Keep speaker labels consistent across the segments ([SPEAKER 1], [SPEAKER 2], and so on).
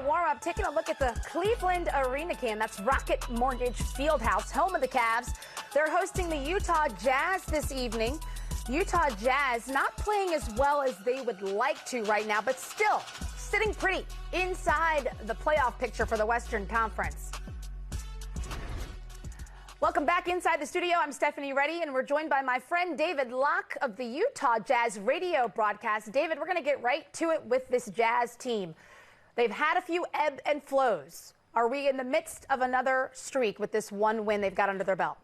[SPEAKER 1] Warm-up, taking a look at the Cleveland Arena Cam. That's Rocket Mortgage Fieldhouse, home of the Cavs. They're hosting the Utah Jazz this evening. Utah Jazz not playing as well as they would like to right now, but still sitting pretty inside the playoff picture for the Western Conference. Welcome back inside the studio. I'm Stephanie Reddy, and we're joined by my friend David Locke of the Utah Jazz radio broadcast. David, we're going to get right to it with this Jazz team. They've had a few ebb and flows. Are we in the midst of another streak with this one win they've got under their belt?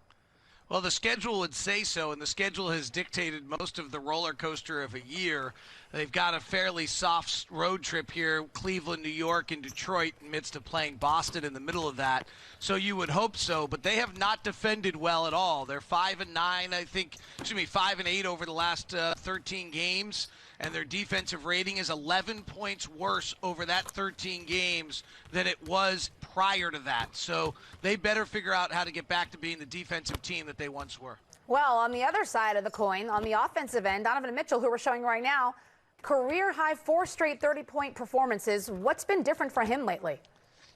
[SPEAKER 2] Well, the schedule would say so, and the schedule has dictated most of the roller coaster of a year. They've got a fairly soft road trip here, Cleveland, New York, and Detroit, in the midst of playing Boston in the middle of that. So you would hope so, but they have not defended well at all. They're 5-9, 5-8 over the last 13 games, and their defensive rating is 11 points worse over that 13 games than it was prior to that. So they better figure out how to get back to being the defensive team that they once were.
[SPEAKER 1] Well, on the other side of the coin, on the offensive end, Donovan Mitchell, who we're showing right now, career-high 4 straight 30-point performances. What's been different for him lately?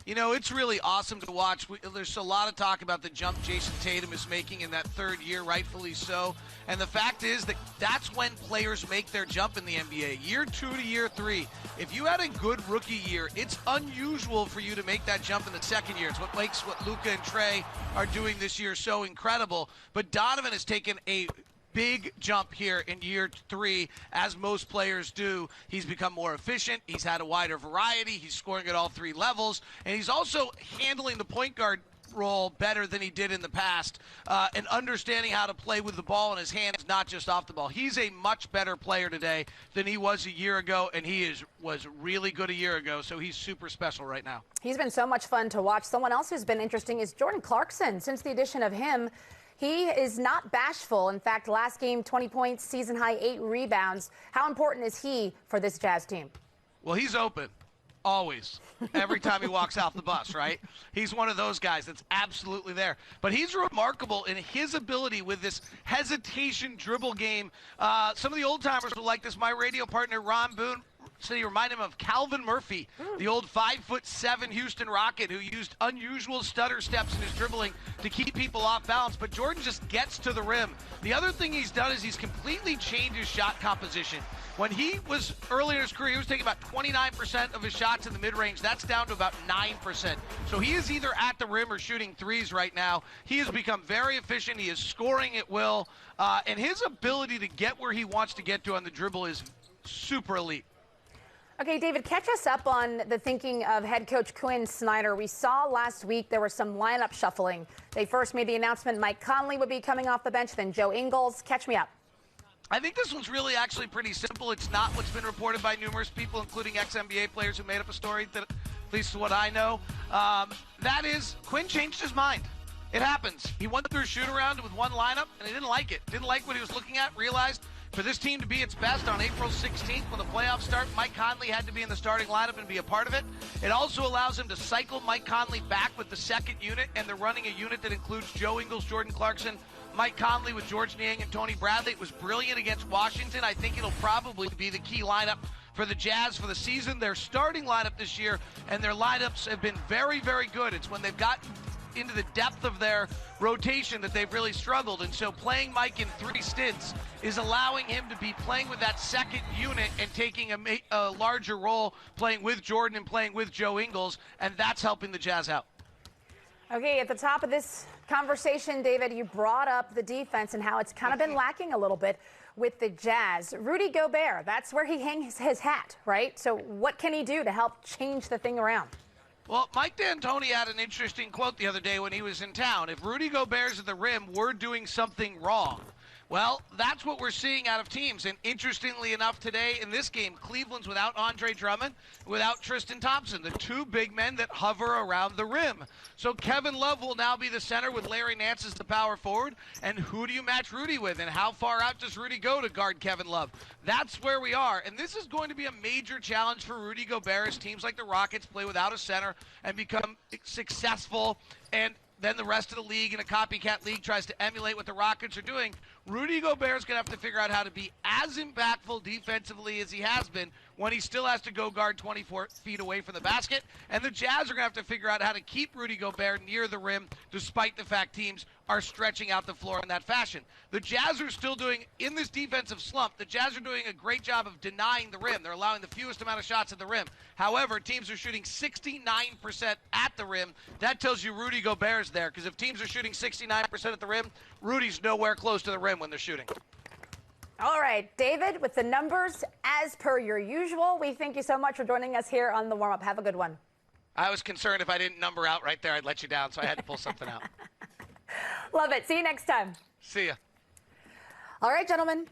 [SPEAKER 2] You know, it's really awesome to watch. There's a lot of talk about the jump Jason Tatum is making in that third year, rightfully so. And the fact is that that's when players make their jump in the NBA, year 2 to year 3. If you had a good rookie year, it's unusual for you to make that jump in the second year. It's what makes what Luka and Trey are doing this year so incredible. But Donovan has taken a big jump here in year 3, as most players do. He's become more efficient. He's had a wider variety. He's scoring at all 3 levels. And he's also handling the point guard role better than he did in the past, and understanding how to play with the ball in his hands, not just off the ball. He's a much better player today than he was a year ago, and he was really good a year ago, so he's super special right now. He's
[SPEAKER 1] been so much fun to watch. Someone else who's been interesting is Jordan Clarkson. Since the addition of him, he is not bashful. In fact, last game, 20 points, season-high 8 rebounds. How important is he for this Jazz team?
[SPEAKER 2] Well, he's open. Always. Every time he walks off the bus, right? He's one of those guys that's absolutely there. But he's remarkable in his ability with this hesitation dribble game. Some of the old-timers will like this. My radio partner, Ron Boone, so you remind him of Calvin Murphy, the old 5'7" Houston Rocket who used unusual stutter steps in his dribbling to keep people off balance. But Jordan just gets to the rim. The other thing he's done is he's completely changed his shot composition. When he was early in his career, he was taking about 29% of his shots in the mid-range. That's down to about 9%. So he is either at the rim or shooting threes right now. He has become very efficient. He is scoring at will. And his ability to get where he wants to get to on the dribble is super elite.
[SPEAKER 1] Okay, David, catch us up on the thinking of head coach Quinn Snyder. We saw last week there was some lineup shuffling. They first made the announcement Mike Conley would be coming off the bench, then Joe Ingles. Catch me up.
[SPEAKER 2] I think this one's really actually pretty simple. It's not what's been reported by numerous people, including ex-NBA players who made up a story, that, at least what I know. That is, Quinn changed his mind. It happens. He went through a shoot-around with one lineup, and he didn't like it. Didn't like what he was looking at, realized for this team to be its best on April 16th when the playoffs start, Mike Conley had to be in the starting lineup and be a part of it. It also allows him to cycle Mike Conley back with the second unit, and they're running a unit that includes Joe Ingles, Jordan Clarkson, Mike Conley with George Niang and Tony Bradley. It was brilliant against Washington. I think it'll probably be the key lineup for the Jazz for the season. Their starting lineup this year and their lineups have been very, very good. It's when they've got into the depth of their rotation that they've really struggled. And so playing Mike in 3 stints is allowing him to be playing with that second unit and taking a larger role, playing with Jordan and playing with Joe Ingles, and that's helping the Jazz out.
[SPEAKER 1] Okay, at the top of this conversation, David, you brought up the defense and how it's kind of been lacking a little bit with the Jazz. Rudy Gobert, that's where he hangs his hat, right? So what can he do to help change the thing around?
[SPEAKER 2] Well, Mike D'Antoni had an interesting quote the other day when he was in town. If Rudy Gobert's at the rim, we're doing something wrong. Well, that's what we're seeing out of teams. And interestingly enough, today in this game, Cleveland's without Andre Drummond, without Tristan Thompson, the 2 big men that hover around the rim. So Kevin Love will now be the center with Larry Nance as the power forward. And who do you match Rudy with? And how far out does Rudy go to guard Kevin Love? That's where we are. And this is going to be a major challenge for Rudy Gobert as teams like the Rockets play without a center and become successful and then the rest of the league in a copycat league tries to emulate what the Rockets are doing, Rudy Gobert's going to have to figure out how to be as impactful defensively as he has been when he still has to go guard 24 feet away from the basket. And the Jazz are going to have to figure out how to keep Rudy Gobert near the rim despite the fact teams are stretching out the floor in that fashion. The Jazz are still doing, in this defensive slump, the Jazz are doing a great job of denying the rim. They're allowing the fewest amount of shots at the rim. However, teams are shooting 69% at the rim. That tells you Rudy Gobert's there, because if teams are shooting 69% at the rim, Rudy's nowhere close to the rim when they're shooting.
[SPEAKER 1] All right, David, with the numbers, as per your usual, we thank you so much for joining us here on the warm-up. Have a good one.
[SPEAKER 2] I was concerned if I didn't number out right there, I'd let you down, so I had to pull something out.
[SPEAKER 1] Love it. See you next time.
[SPEAKER 2] See ya.
[SPEAKER 1] All right, gentlemen.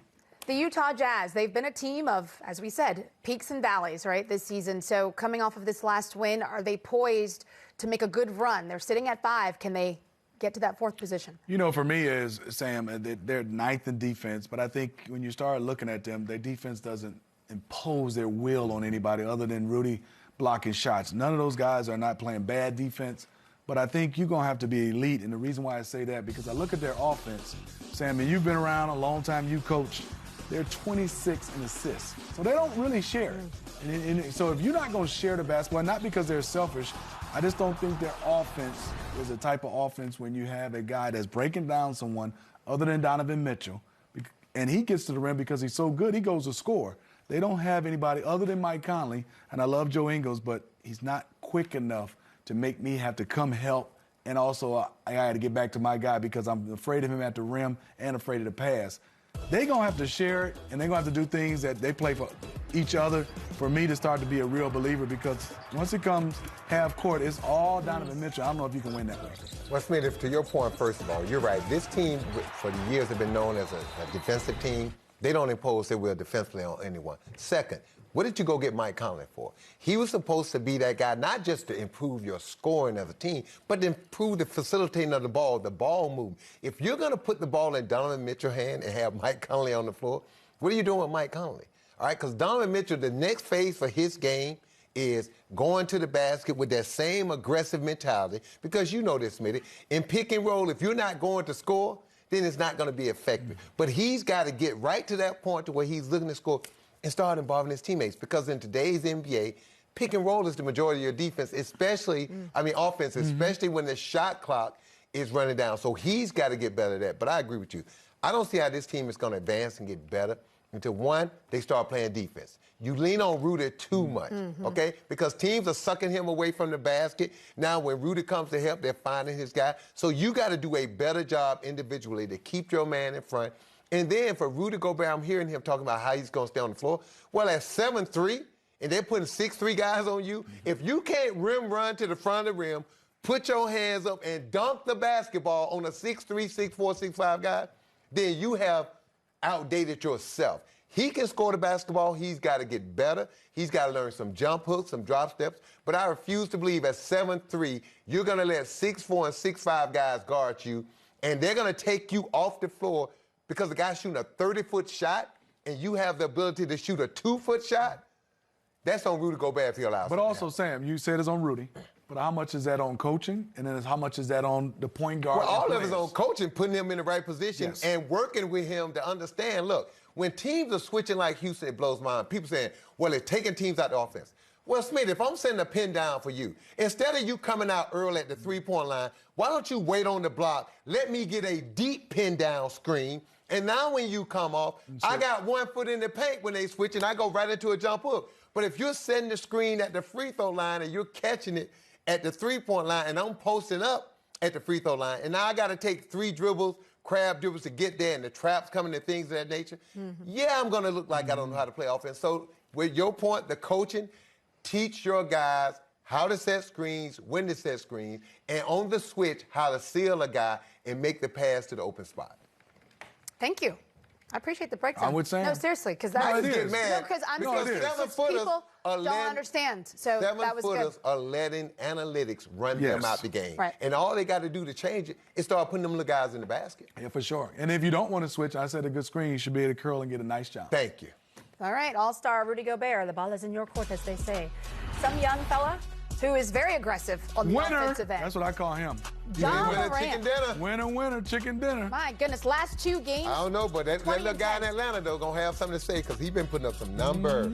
[SPEAKER 1] The Utah Jazz, they've been a team of, as we said, peaks and valleys, right, this season. So coming off of this last win, are they poised to make a good run? They're sitting at 5. Can they get to that 4th position?
[SPEAKER 3] You know, for me, is Sam, they're 9th in defense, but I think when you start looking at them, their defense doesn't impose their will on anybody other than Rudy blocking shots. None of those guys are not playing bad defense. But I think you're going to have to be elite. And the reason why I say that, because I look at their offense, Sam, and you've been around a long time, you coach, they're 26 in assists. So they don't really share. And so if you're not going to share the basketball, not because they're selfish, I just don't think their offense is the type of offense when you have a guy that's breaking down someone other than Donovan Mitchell. And he gets to the rim because he's so good, he goes to score. They don't have anybody other than Mike Conley, and I love Joe Ingles, but he's not quick enough to make me have to come help. And also, I got to get back to my guy because I'm afraid of him at the rim and afraid of the pass. They're going to have to share it, and they're going to have to do things that they play for each other for me to start to be a real believer, because once it comes half court, it's all Donovan Mitchell. I don't know if you can win that way.
[SPEAKER 4] Well, Smith, to your point, first of all, you're right. This team, for the years, have been known as a defensive team. They don't impose their will defensively on anyone. Second, what did you go get Mike Conley for? He was supposed to be that guy, not just to improve your scoring as a team, but to improve the facilitating of the ball movement. If you're going to put the ball in Donovan Mitchell's hand and have Mike Conley on the floor, what are you doing with Mike Conley? All right, because Donovan Mitchell, the next phase for his game is going to the basket with that same aggressive mentality, because you know this, Smitty, in pick and roll, if you're not going to score, then it's not going to be effective. But he's got to get right to that point to where he's looking to score and start involving his teammates, because in today's NBA, pick and roll is the majority of your defense, especially, offense, especially when the shot clock is running down. So he's got to get better at that. But I agree with you. I don't see how this team is going to advance and get better until, one, they start playing defense. You lean on Rudy too much, okay? Because teams are sucking him away from the basket. Now, when Rudy comes to help, they're finding his guy. So you got to do a better job individually to keep your man in front. And then for Rudy Gobert, I'm hearing him talking about how he's going to stay on the floor. Well, at 7'3", and they're putting 6'3" guys on you, if you can't rim run to the front of the rim, put your hands up and dunk the basketball on a 6'3", 6'4", 6'5" guy, then you have outdated yourself. He can score the basketball. He's got to get better. He's got to learn some jump hooks, some drop steps. But I refuse to believe at 7'3", you're going to let 6'4" and 6'5" guys guard you, and they're going to take you off the floor because the guy's shooting a 30-foot shot and you have the ability to shoot a 2-foot shot. That's on Rudy Gobert if he allows.
[SPEAKER 3] But also, Sam, you said it's on Rudy. But how much is that on coaching? And then how much is that on the point guard?
[SPEAKER 4] Well, all of it is on coaching, putting him in the right position and working with him to understand, look, when teams are switching like Houston, it blows my mind. People saying, well, it's taking teams out the offense. Well, Smith, if I'm sending a pin down for you, instead of you coming out early at the three-point line, why don't you wait on the block? Let me get a deep pin down screen. And now when you come off, I got 1 foot in the paint when they switch, and I go right into a jump hook. But if you're setting the screen at the free throw line and you're catching it at the three-point line, and I'm posting up at the free throw line, and now I got to take 3 dribbles, crab dribbles to get there, and the traps coming and things of that nature, yeah, I'm going to look like I don't know how to play offense. So with your point, the coaching, teach your guys how to set screens, when to set screens, and on the switch, how to seal a guy and make the pass to the open spot.
[SPEAKER 1] Thank you. I appreciate the breakdown.
[SPEAKER 3] I'm with Sam.
[SPEAKER 1] No, seriously, because that's
[SPEAKER 4] I just get mad.
[SPEAKER 1] because I'm
[SPEAKER 4] because
[SPEAKER 1] people don't understand. So that was good.
[SPEAKER 4] 7-footers are letting analytics run them out the game.
[SPEAKER 1] Right.
[SPEAKER 4] And all they got to do to change it is start putting them little guys in the basket.
[SPEAKER 3] Yeah, for sure. And if you don't want to switch, I said a good screen, you should be able to curl and get a nice job.
[SPEAKER 4] Thank you.
[SPEAKER 1] All right, all-star Rudy Gobert. The ball is in your court, as they say. Some young fella who is very aggressive on the offensive end.
[SPEAKER 3] That's what I call him.
[SPEAKER 1] John
[SPEAKER 4] Winner,
[SPEAKER 1] Morant.
[SPEAKER 4] chicken dinner.
[SPEAKER 3] Winner, chicken dinner.
[SPEAKER 1] My goodness, last 2 games.
[SPEAKER 4] I don't know, but that
[SPEAKER 1] 20
[SPEAKER 4] little
[SPEAKER 1] and
[SPEAKER 4] guy in
[SPEAKER 1] 10.
[SPEAKER 4] Atlanta, though, going to have something to say because he's been putting up some numbers.